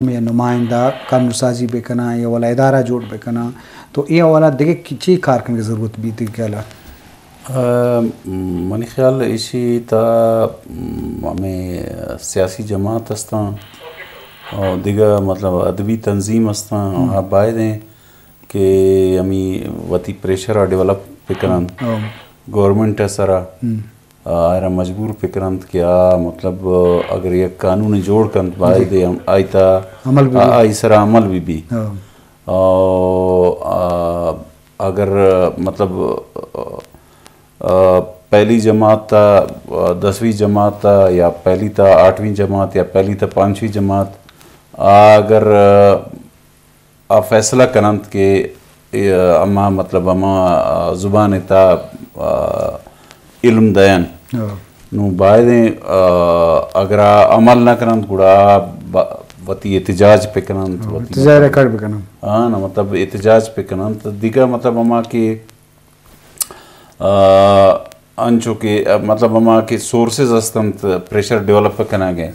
یا نمائندہ قانون سازی بکنا یا والا ادارہ جوڑ بکنا تو یہ والا دیکھے کچھ کارکن کی ضرورت بھی تھی کیا منی خیال اسی تا ہمیں سیاسی جماعت ہستاں اور دیگر مطلب ادبی تنظیم ہستاں آپ باید ہیں کہ ہمیں وتی پریشر ڈیولپ پکرن گورنمنٹ ہے سرا آئرہ مجبور پکرن کیا مطلب اگر یہ قانون جوڑ کن باید آئیتا آئی سرا عمل بھی اگر مطلب پہلی جماعت تا 10ویں جماعت تا یا پہلی تا 8ویں جماعت یا پہلی تا 5ویں جماعت اگر فیصلہ کنند کہ اما مطلب اما زبان تا علم دین نو باید اگر عمل نہ کنند گڑا وتی احتجاج پہ کنند ہاں نا مطلب احتجاج پہ کنند دیگر مطلب اما کے انچو کے مطلب اما کے سورسز ہستند پریشر ڈیولپ کرنا گئے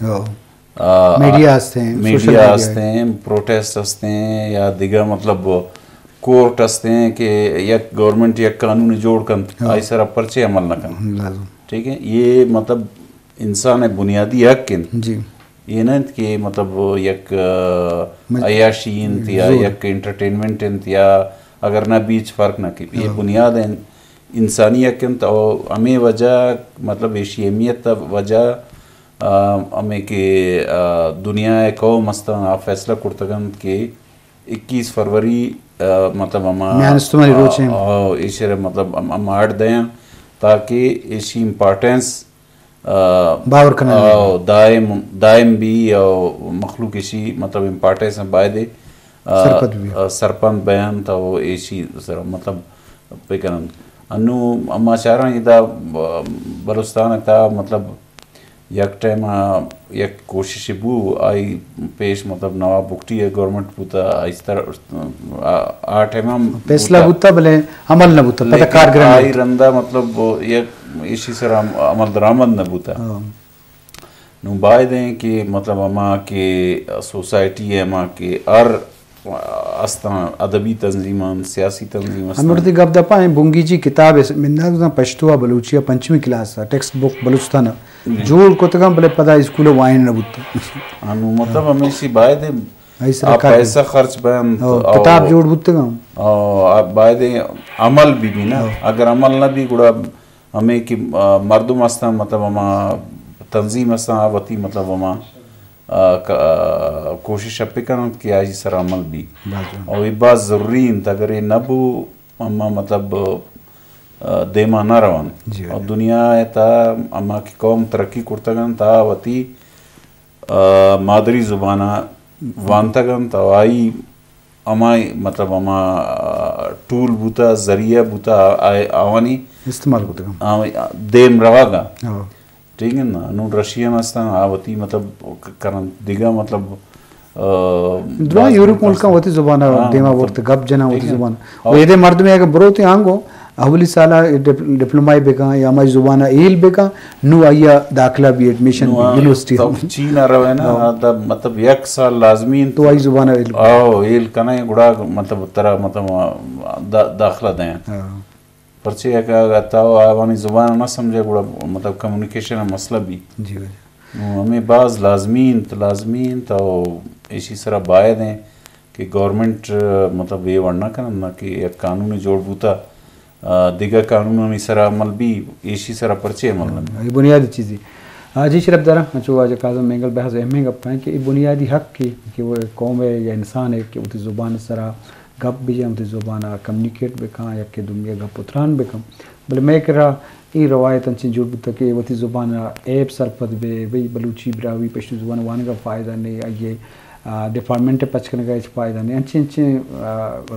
میڈیا ہستے ہیں پروٹیسٹ ہستے ہیں یا دیگر مطلب کورٹ ہستے ہیں کہ یک گورنمنٹ یک قانون جوڑ کن آئی سر پرچے عمل نہ کن ٹھیک ہے یہ مطلب انسان بنیادی حق کن یہ نہیں کہ مطلب یک عیاشی انت یا یک انٹرٹینمنٹ انت یا اگر نہ بیچ فرق نہ کی یہ بنیاد ہے انسانی حق انت اور ہمیں وجہ مطلب ایشی اہمیت وجہ ہمیں کہ دنیا قوم ہستاں فیصلہ کرتگن کہ 21 فروری مطلب ایشر مطلب ہم آٹ دیں تاکہ ایشی امپارٹینس دائم بھی مخلوق ایشی مطلب امپارٹینس باید سرپند بیان تا وہ ایشی مطلب پیکرن انو اما چاران یہ دا بلوستان تا مطلب یک ٹائم یک کوشش بو آئی پیش مطلب نواب بکٹی ہے گورنمنٹ بوتا اس طرح آٹھ امام فیصلہ بوتا بلے عمل نہ بوتا پتہ کارگران آئی رندہ مطلب یک اسی سر عمل درآمد نہ بوتا نو باید ہیں کہ مطلب اما کے سوسائٹی ہے اما کے ار استان ادبی تنظیمان سیاسی تنظیم ہم اردو گپ دپا ہیں بونگی جی کتاب ہے مندہ پشتوا بلوچیا 5ویں کلاس ٹیکسٹ بک بلوچستان جوڑ کو تگم بلے پتہ اسکول وائن نہ بوتا انو مطلب ہمیں اسی باید ہیں آپ پیسہ خرچ بیان کتاب جوڑ بوتا گا آپ باید ہیں عمل بھی نا اگر عمل نہ بھی گڑا ہمیں کہ مردم استان مطلب ہما تنظیم استان آواتی مطلب ہما کوشش اپی کرن کہ آجی سر عمل بھی اور یہ بات ضروری انت اگر یہ نبو اما مطلب دیما نہ روان اور دنیا تا اما کی قوم ترقی کرتگن تا واتی مادری زبانہ وانتگن تا آئی اما مطلب اما ٹول بوتا ذریعہ بوتا آوانی استعمال کرتگن دیم روا گا ٹھیک ہے نا نو رشین ہستان آواتی مطلب کرن دیگا مطلب دنیا یورپ ملکہ ہوتی زبانہ دیما ورت گپ جنا ہوتی زبانہ اور یہ دے مرد میں اگر بروتی آنگو اولی سالہ ڈپلومائی بکا یا ہماری زبانہ ایل بکا نو آئیا داخلہ بھی ایڈمیشن یونیورسٹی چین آ رہا ہے نا مطلب یک سال لازمی تو آئی زبانہ ایل کنا گڑا مطلب طرح مطلب داخلہ دیں پرچے اگر تاو آوانی زبان نہ سمجھے گوڑا مطلب کمیونیکیشن مسئلہ بھی ہمیں بعض لازمین تو اسی طرح باید ہیں کہ گورنمنٹ مطلب یہ ورنہ کرنا کہ ایک قانونی جوڑ بوتا دیگر قانونی سرا عمل بھی اسی طرح پرچے عمل یہ بنیادی چیزی جی شرف دارا چو آج کازم مینگل بحث اہمی گپ ہیں کہ یہ بنیادی حق کی کہ وہ قوم ہے یا انسان ہے کہ وہ زبان سرا گپ بھی جائیں تی زبانہ کمیونیکیٹ بکاں یا کہ دنیا گپ اتران بکاں بلے میں کہہ رہا یہ روایت انچین جوڑ بتا کہ وہ تی زبانہ ایب سرپد بے بھئی بلوچی براوی پشتو زبانہ وان کا فائدہ نہیں آئیے ڈپارٹمنٹ پچکنے کا فائدہ نہیں انچین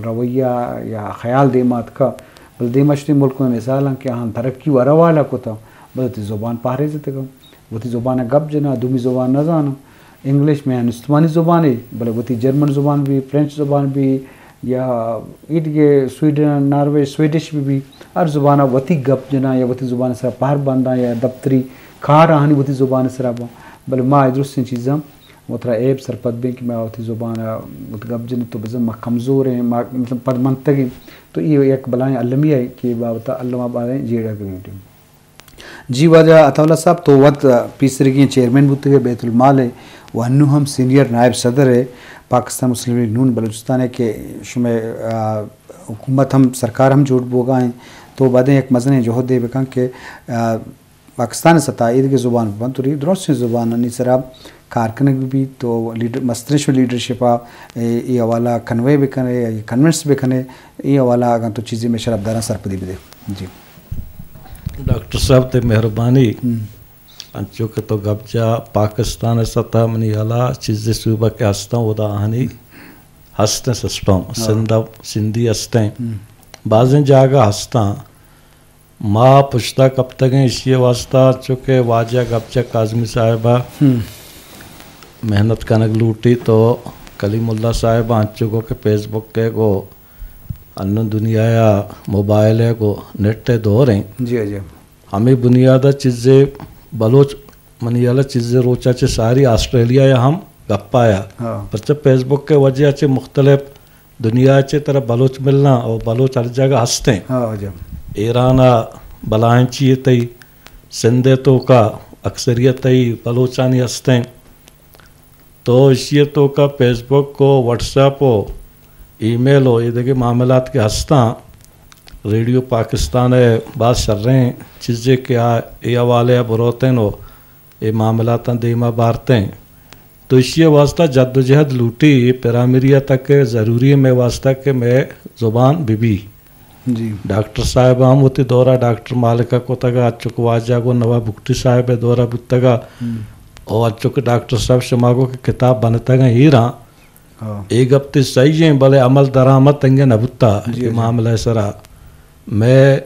رویہ یا خیال دیمات کا بل دیماشتی ملک میں مثال ہیں کہ ہاں ترقی و روالا کو تا بل تی زبان پہرے سے تکا وہ تی زبانہ گپ جنا دومی زبان نہ جانا انگلش میں ہندوستانی زبان ہے بلے وہ تی جرمن زبان بھی فرینچ زبان بھی یا ایٹ یہ سویڈن ناروے سویڈش بھی ہر زبانہ وتی گپ جنا یا وتی زبان سرا پہر باندھا یا دفتری کھار آہنی وتی زبان سرا بل ما درست چیزاں وہ تھرا ایب سرپت بھی کہ میں ہوتی زبان گب جن تو بزم کمزور ہیں مطلب پر منتگی تو یہ ایک بلائیں علمی ہے کہ بابتا علمہ باریں جیڑا کمیونٹی جی واجہ عطاءاللہ صاحب تو وقت پیسرگی چیئرمین بوتے گئے بیت المال ہے وہ انو ہم سینئر نائب صدر ہے پاکستان مسلم لیگ نون بلوچستان ہے کہ شمع حکومت ہم سرکار ہم جوڑ بوگا ہیں تو بعدیں ایک مزن جوہد دے بکن کہ پاکستان سطح عید کے زبان بند تو درست زبان انی سراب کارکنگ بھی تو مسترش لیڈرشپ یہ حوالہ کنوے بھی کنے یا کنونس بھی کنے یہ حوالہ اگر تو چیزیں میں شراب دارہ سرپدی بھی دے جی ڈاکٹر صاحب تے مہربانی انچو کہ تو گب جا پاکستان سطح منی حالا چیزیں صوبہ کے ہستاں ودا آہنی ہستیں سسٹم سندھی ہستیں بعضیں جاگہ ہستاں ماں پشتا کب تک ہیں اسی واسطہ چونکہ واجہ گب جا کاظمی صاحبہ محنت کنک لوٹی تو کلیم اللہ صاحبہ انچو کو کہ فیس بک کے کو انن دنیا یا موبائل ہے کو نیٹ دور ہیں جی جی ہمیں بنیادہ چیزیں بلوچ منیالہ چیزیں روچا چے ساری آسٹریلیا یا ہم گپایا پر جب فیس بک کے وجہ چے مختلف دنیا چے طرح بلوچ ملنا اور بلوچ ہر جگہ ہستے ہیں ایرانا بلائیں چیئے تی سندے تو کا اکثریت تی بلوچانی ہستے ہیں تو اسی تو کا فیس بک کو واٹس ایپ ہو ای میل ہو یہ دیکھیں معاملات کے ہستاں ریڈیو پاکستان ہے بات کر رہے ہیں چیزیں کیا یہ حوالے بروتے ہیں یہ معاملات دیما بارتے ہیں تو اسی واسطہ جد و جہد لوٹی پیرامریا تک ضروری ہے میں واسطہ کہ میں زبان بی جی ڈاکٹر صاحب ہم ہوتی دورہ ڈاکٹر مالکہ کو تگا چکواجہ کو نواب بکٹی صاحب دورہ بتگا اور چک ڈاکٹر صاحب شماغوں کی کتاب بنتا گا ہی رہا ایک ہفتے صحیح ہیں بلے عمل درآمد تنگے نبتا یہ معاملہ سرا میں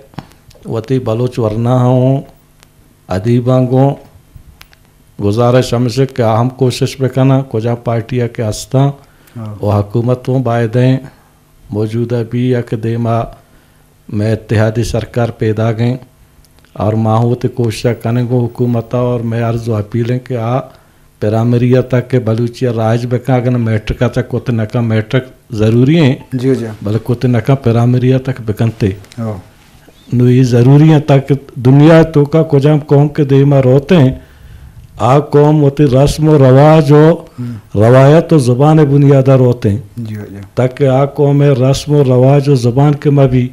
وتی بلوچ ورنہ ہوں ادیباں کو گزارش ہم سے کہ اہم کوشش بکنا کجا پارٹیا کے ہستاں اور حکومتوں بائدیں موجودہ بھی یا کہ دیما میں اتحادی سرکار پیدا گئیں اور ماہوت کوشش کرنے کو حکومتہ اور میں عرض و اپیلیں کہ پیرامریا تک کہ بلوچیا راج بکا اگر میٹرکا تک کوت نکا میٹرک ضروری ہیں جی جی بلکہ کوت نکا پیرامریا تک بکنتے نو یہ ضروری ہیں تاکہ دنیا تو کا کجام قوم کے دیما روتے ہیں قوم ہوتی رسم و رواج و روایت و زبان بنیادہ روتے ہیں تاکہ قوم میں رسم و رواج و زبان کے میں بھی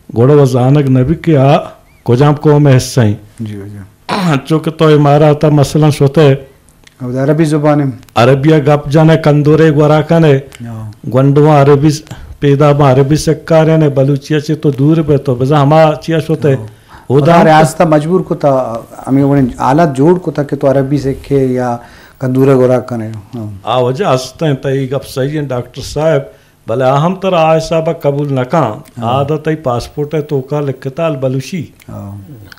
گوڑ و زانک نبی کے کجام قوم میں حصہ ہیں چونکہ تو ہمارا تا مثلا سوتے عربی زبان عربیہ گپ جانے کندورے گوراکانے گونڈواں عربی پیدا با عربی سکارے نے بلوچیا سے تو دور پہ تو بزا ہما چیا سوتے خدا ریاستہ مجبور کو تھا ہمیں آلات جوڑ کو تھا کہ تو عربی سکھے یا کندورے گوراکانے وجہ ہستے ہیں تایی گپ صحیح ہیں ڈاکٹر صاحب بلے اہم تر آئے صاحبہ قبول نکان عادت ای پاسپورٹ ہے تو کا لکھتا البلوشی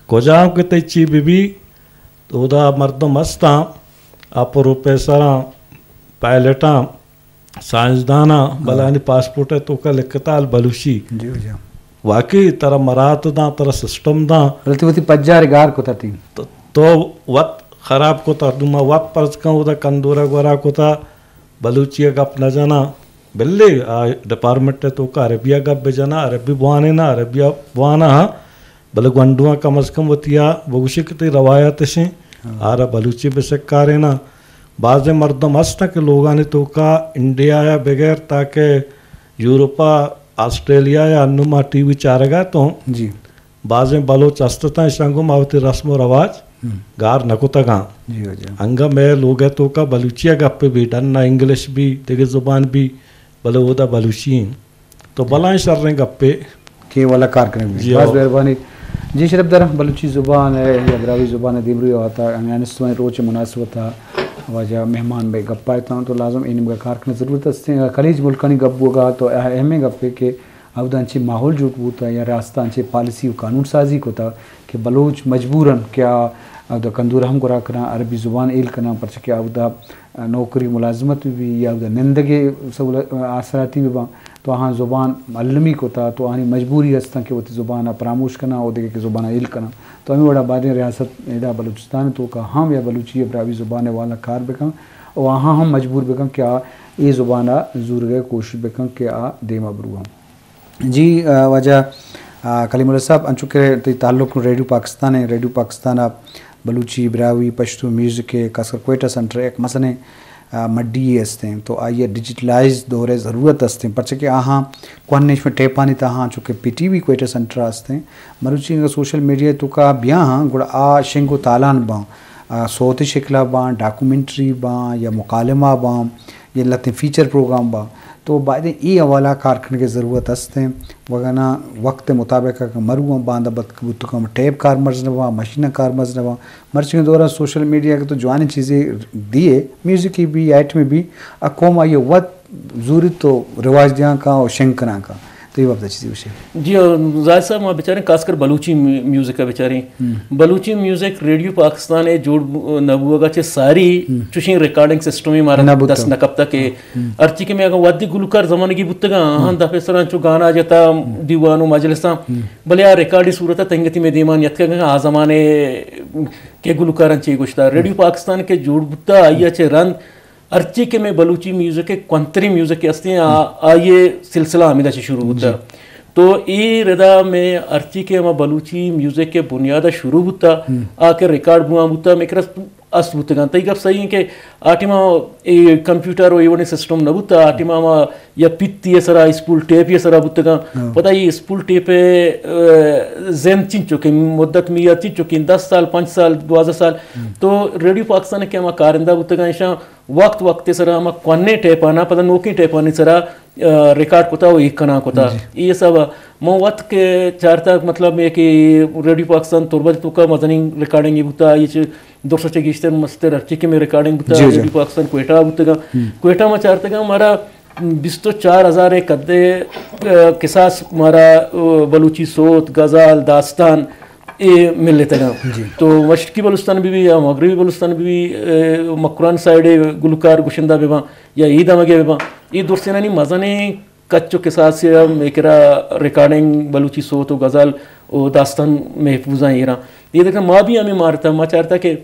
کجام کے تی چی بی بی تو دا مردم ہستاں آپ پروفیسراں پائلٹاں سائنسداناں بلانی پاسپورٹ ہے تو کا لکھتا البلوشی واقعی ترہ مرات داں ترہ سسٹم داں بلتی ہوتی پجار گار کو تھا تھی تو وقت خراب کو تھا دوما وقت پرز کن دا کندورا گورا کو تھا بلوچیا گپ نہ جانا بلے ڈپارٹمنٹ ہے تو کا عربیہ گپ بجانا عربی بوانے نا عربیہ بوانا بلے گونڈواں کم از کم وطیا بگوشی کتی روایت سے آرہ بلوچی بسکارے نا بعض مردم ہستا کہ لوگانے تو کا انڈیا یا بغیر تاکہ یوروپا آسٹریلیا یا انما ٹی وی چارگا تو جی بعض بلوچ ہستتا ہیں شنگو ماوتی رسم و رواج گار نکو تگاں انگا میں لوگ ہے تو کا بلوچیا گپ بھی ڈننا انگلش بھی دیگر زبان بھی بلے وہ دا بلوچی ہیں تو بلائیں شر رہیں گپے کہ والا کار کریں بھی باز مہربانی جی شرف در بلوچی زبان ہے یا براوی زبان ہے دیبری ہوتا ہے انستوانی روچ مناسب تھا وجہ مہمان بے گپ پائے تو لازم انہیں کار کرنے ضرورت ہے خلیج ملکانی گپ ہوگا تو اہم گپ ہے کہ اب انچے ماحول جوٹ ہوتا ہے یا ریاستہ انچے پالیسی و قانون سازی کو تھا کہ بلوچ مجبوراً کیا اب کندور ہم گرا کرنا عربی زبان ایل کرنا پرچہ کہ اب نوکری ملازمت بھی یا نندگے آثراتی بھی تو ہاں زبان علمی کو تھا تو آنی مجبوری ہستا کہ وہ زبان پراموش کرنا اور دیکھے کہ زبان ایل کرنا تو ہمیں بڑا بعد ریاست ایڈا بلوچستان تو کا ہم یا بلوچی براوی زبان والا کار بکا वहाँ हम मजबूर बेकन कि आ ये ज़ुबाना ज़ूर गए कोशिश बेकन कि आ देमा बरू हम जी वजह कलीमुल्लाह साहब अंचुके ताल्लुक़ रेडियो पाकिस्तान है. रेडियो पाकिस्तान आप बलूची ब्रावी पश्तो म्यूज़िक के कसर कोयटा सेंटर एक मसने मड्डी हस्ते हैं तो आइए डिजिटलाइज दौरे ज़रूरत हस्ते हैं परचे कि आहाँ कोहनेश में टेपानी तहाँ चुके PTV कोयटा सेंटर हस्ते हैं मरुची का सोशल मीडिया तो का बिया हाँ गुड़ा आ शेंगो तालान बाँ सोती शिकला बाँ डॉक्यूमेंट्री बाँ या मुकालमा बाँ या लते फीचर प्रोग्राम बाँ तो बाद ये हवाला कारखाने की ज़रूरत हस्ते हैं वगना वक्त मुताबिक मरुआ बांधा बुतुका टेप कार मर्ज नवा मशीन कार मर्ज नवा मर्च के दौरान सोशल मीडिया के तो जवानी चीज़ें दिए म्यूज़िक की भी आइट में भी अकोम आइए वत ज़रूरी तो रिवाज दिया का और शंकना का तो ये बात चीज़ विषय जी. और जाहिर साहब वहाँ बेचारे खासकर बलूची म्यूज़िक का बेचारे बलूची म्यूज़िक रेडियो पाकिस्तान है जोड़ नबुआ चे सारी चुशिंग रिकॉर्डिंग सिस्टम ही मारा 10 नकब तक के अर्ची के में अगर वादी गुलकार ज़माने की बुतगा हाँ दफे सर चो गाना जाता दीवानो मजलिसा भले यार रिकॉर्डी सूरत तंगती में दीमान यत का आ ज़माने के गुलकार चे गुश्ता रेडियो पाकिस्तान के जोड़ बुत्ता आइया चे रन अर्ची के में बलूची म्यूज़िक के क्वंतरी म्यूज़िक के हस्ते ये सिलसिला हमें से शुरू होता तो ये रदा में अर्ची के हम बलूची म्यूज़िक के बुनियादा शुरू होता आके रिकॉर्ड बुआ होता मैं अस बुतगा तई कब सही है कि आटिमा ये कंप्यूटर और ये सिस्टम न बुता आटिमा या पित्ती ये सरा स्पूल टेप ये सरा बुतगा पता ये स्पूल टेप ज़ेन चिन चुके मुद्दत में या चिन चुके 10 साल 5 साल 12 साल तो रेडियो पाकिस्तान के हम कारिंदा बुतगा ऐसा वक्त वक्त सरा हम कौने टेप आना पता नोकी टेप आनी सरा रिकॉर्ड कोता वो एक कना कोता ये सब मौत के चार तक मतलब है कि रेडियो पाकिस्तान तुरबत तो का मदनी रिकॉर्डिंग ये बुता ये 200 चे मस्तर अर्ची के में रिकॉर्डिंग बुता रेडियो पाकिस्तान कोयटा बुतगा कोयटा में चार तक हमारा 24,000 एक कद्दे किसास हमारा बलूची सोत गज़ल दास्तान ये मिल लेते हैं तो मशरकी बलूचिस्तान भी या मगरबी बलूचिस्तान भी मकरान साइड गुलकार गुशिंदा बेबा या ईद मगे बेबा ये दोस्तेना नहीं मज़ा नहीं कच्चों के साथ से मेरा रिकॉर्डिंग बलूची सोत और गज़ल और दास्तान महफूजा ये देखना माँ भी हमें मारता माँ चाहता कि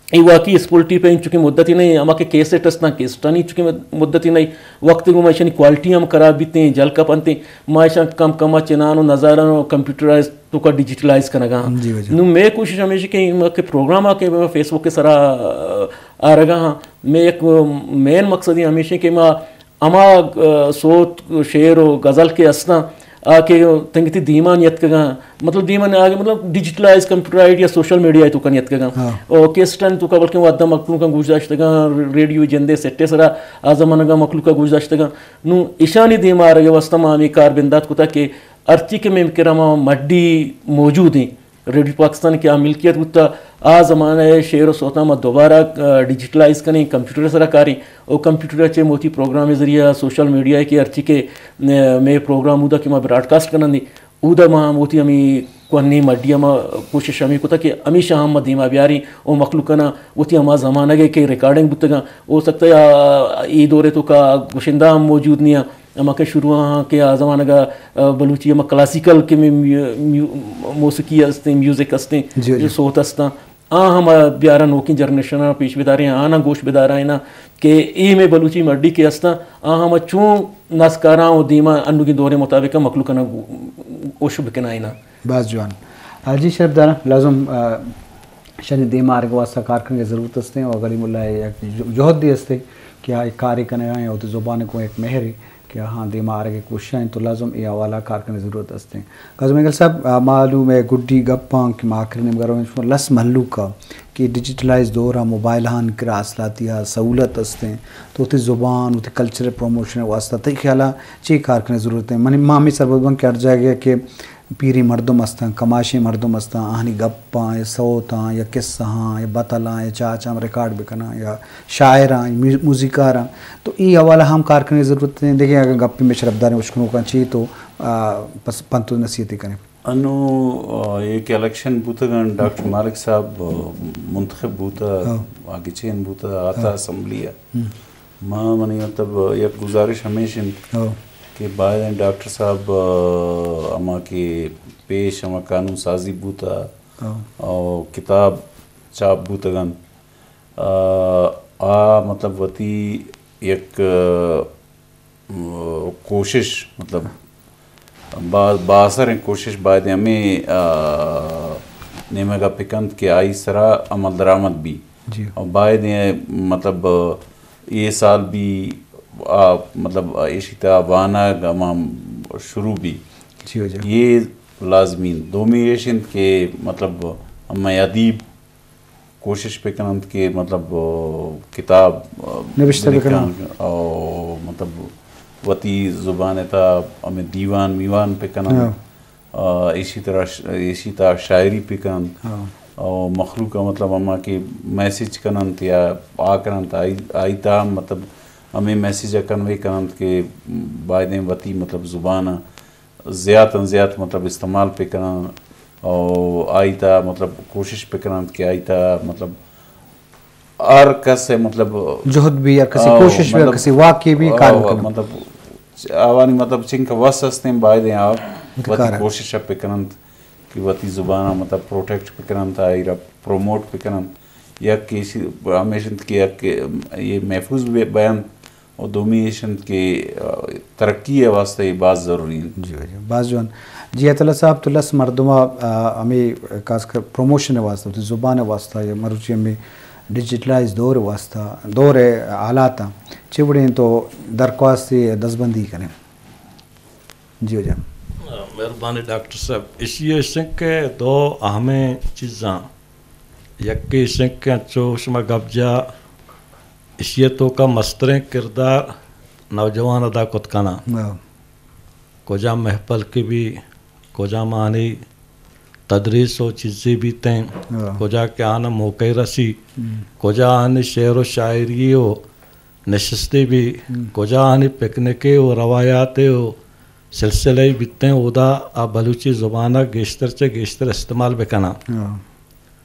ये वाकई स्पोल्टी पे चूँकि मुद्दत ही नहीं हमारे केसेट ना केसटा नहीं चूँकि मुद्दत ही नहीं वक्त को माशा क्वालिटी हम खराब बीते जल का पनते माशा कम कमा चिनानो नज़ारा कंप्यूटराइज तो का डिजिटलाइज करना नू मैं कोशिश हमेशा कि प्रोग्राम आके मैं फेसबुक के सरा आ रहा हाँ मैं एक मेन मकसद ही हमेशा कि मैं अमा सोत शेर और गज़ल के असना आके तंगती दीमान यत का मतलब दीमान आगे मतलब डिजिटलाइज कंप्यूटराइज या सोशल मीडिया तो कन यत का और केस्टन तो का बल्कि वादा मखलू का गुजारिश का रेडियो जंदे सेट्टे सरा आजमान का मखलू का गुजारिश का नु ईशानी दीमा रगे वस्तम आमी कार बिंदात को कि अर्ची के में किरामा मड्डी मौजूद हैं रेडियो पाकिस्तान की मिल्कियत होता आ ज़माना शेर और सोता में दोबारा डिजिटलाइज करें कंप्यूटर सराकारी और कंप्यूटर चे मोती प्रोग्राम ज़रिया सोशल मीडिया की अर्ची के में प्रोग्राम उदा कि मैं ब्रॉडकास्ट करना दी उदा माँ मोती हमें कोनी मड्डिया में कोशिश हमें को था कि हमेशा हम मदीमा ब्यारी और मखलूकना वोती हमारा ज़माना के रिकॉर्डिंग बुतगा हो सकता है ई दौरे तो का गुशिंदा हम मौजूद नहीं है हमारे शुरू के ज़माना का बलूची हम क्लासिकल के में मौसीकी हस्ते म्यूज़िक हस्ते जो सोत हस्ता हम ब्यारा नोकी जनरेशन पेश बिदारे आना गोश बिदारा है ना कि ए में बलूची मड्डी के हस्ता हम चूँ नस्कारा और दीमा अनु के दौरे मुताबिक मखलूक ना ओशुब के ना बास जवान जी शरफदारा लाजम शनि दीमा आर्ग वास्ता कारखाने की ज़रूरत हस्ते और गली मुल्ला जोहद दी हस्ते क्या एक कार्य करने आए और ज़ुबान को एक मेहर कि हाँ दीमा आर्ग कोशिशें तो लाजम ये हवाला कारखाने की ज़रूरत हस्ते काजम मेगल साहब मालूम है गुड्डी गप्पा कि माखिर ने लस महलू का कि डिजिटलाइज दौर मोबाइल हान करा असलातिया सहूलत हस्ते तो उतनी ज़ुबान उतनी कल्चरल प्रमोशन वास्ता तई ख्याल चे कारखाने ज़रूरत है मन मामी सरबत के अर्जा गया कि पीरी मर्दम हस्ता कमाशी मर्दम हस्ता आहनी गप्पा या सौता या किस्सा या बतला या चाचा रिकॉर्ड बिकना या शायरा म्यूजिकारा तो ये हवाला हम कारखाने की ज़रूरत है देखिए अगर गप्पे में शरफदार उश्कनों का चाहिए तो पंतु नसीहती करें अनु एक इलेक्शन बूता डॉक्टर मालिक साहब मुंतखब बूता आगे चेन बूता आता असम्बली माँ मनी मतलब एक गुजारिश हमेशा कि बाद डॉक्टर साहब अमा के पेश अमा कानून साजी बूता और किताब चाप बूतगन मतलब वती एक कोशिश मतलब बासर कोशिश बाद हमें नेमगा पिकंत के आई सरा अमल दरामद भी और बाद मतलब ये साल भी मतलब इशिता वाना गमा शुरू भी ये लाजमीन दोमिएशन के मतलब अम्मा अदीब कोशिश पे करंत के मतलब किताब और मतलब वती ज़ुबान था हमें दीवान मीवान पे करंत इसी तरह शायरी पे करंत और मखलूक का मतलब अम्मा के मैसेज करंत या आ करंत आई था मतलब हमें मैसेज कन्वे करंत के बायदे वती मतलब ज़ुबान ज़्यादा मतलब इस्तेमाल पे करन और आई था मतलब कोशिश पे करन कि आई था मतलब और कैसे मतलब जुहद भी या किसी कोशिश भी किसी वाक़ई भी कार मतलब आवानी मतलब चिंक वसस्ते बायदे आप वती कोशिश पे करन कि वती ज़ुबान मतलब प्रोटेक्ट पे करन था या प्रोमोट पे करन या किसी हमेशा कि ये महफूज बयान और दोमिनेशन के तरक्की वास्ते बात ज़रूरी है जी जी बात जो जी अतला साहब तो लस मर्दमा हमें खासकर प्रमोशन वास्ते तो ज़ुबान वास्ता या मरुची में डिजिटलाइज दौर वास्ता दौर हालात चिवड़े तो दरख्वास्त दसबंदी करें जी जी मेहरबानी डॉक्टर साहब इसी के दो अहम चीज़ां यक्की सिंह अच्छो शुमा गब्जा इशियतों का मस्तरें किरदार नौजवान अदा कुतकाना कोजा महफल की भी कोजा मानी तदरीस और चीज़ें भी तें कोजा के आना मौके रसी कोजा आने शेर व शायरी हो नशस्ते भी कोजा आने पिकनिके हो रवायाते हो सिलसिले बितते उदा आ बलूची ज़ुबाना गेश्तर से गेश्तर इस्तेमाल बेकना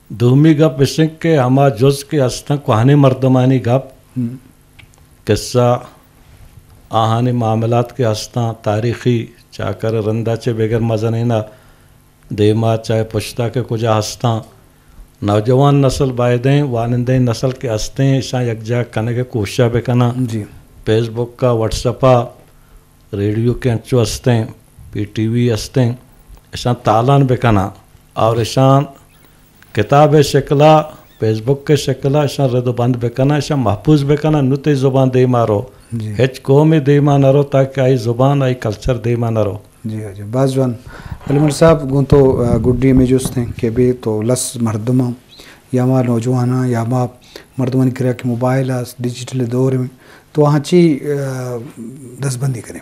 दूमी गप विसिंग के हमा जुज़ के अस्ता कहानी मर्दमानी गप किस्सा आहानी मामलात के हस्ता तारीख़ी चाकर रंदा चे बगैर मजनीना देमा चाहे पुश्ता के कुजा हस्ता नौजवान नस्ल बायदें वानंदे नस्ल के हस्ते ऐसा यकजा कने के कोशिश बेकना जी फेसबुक का व्हाट्सअपा रेडियो के अंचो हस्ते PTV हस्ते ऐसा तालान बेकना और ऐसा किताब शक्ला फेसबुक के शक्ला ऐसा रदबंद बेकना ऐसा महफूज बेकना नुते ज़ुबान दे मारो हेच कौमी दे मारो ताकि आई ज़ुबान आई कल्चर दे मारो जी जी बाजवान अलमर साहब गुन तो गुड्डी में जुस्त हैं कि भी तो लस मर्दमा या मा नौजवाना या मा मर्दमान करा के मोबाइल डिजिटल दौर में तो वहाँ ची दसबंदी करें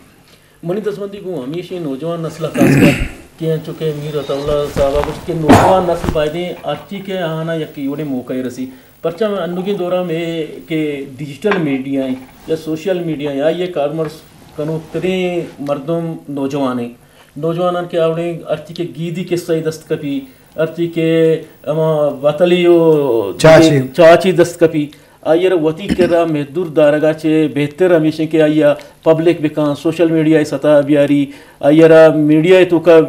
मनी दसबंदी को हमेशा नौजवान नस्ल खासकर के चुके मीर अतौला साहब कुछ के नौजवान नस्ल पायदे अच्छी के आना या कि उन्हें मौका रसी परचा में अन्नु के दौरा में के डिजिटल मीडिया या सोशल मीडिया या ये कारमर्स कनो तरे मर्दम नौजवान के आवड़े अर्ची के गीदी के सही दस्तकपी अर्ची के वतलियो चाची दस्तकपी आयर वती केरा महदूर दारगा चे बेहतर हमेशा के आया पब्लिक बेका सोशल मीडिया सता बियारी आयरा मीडिया तो का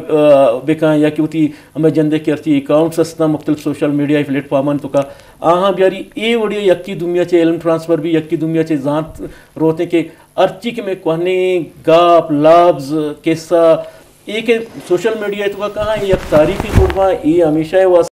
बेका या कि उती हमें जंदे के अर्ची अकाउंट्स असता मुख्तलिफ सोशल मीडिया प्लेटफॉर्मन तो का आहा बियारी ए वडियो यक्की दुनिया चे इल्म ट्रांसफर भी यक्की दुनिया चे जात रोते के अर्ची के में कहने गाप लफ्ज किस्सा एक सोशल मीडिया तो का कहाँ एक तारीखी तौर पर ये हमेशा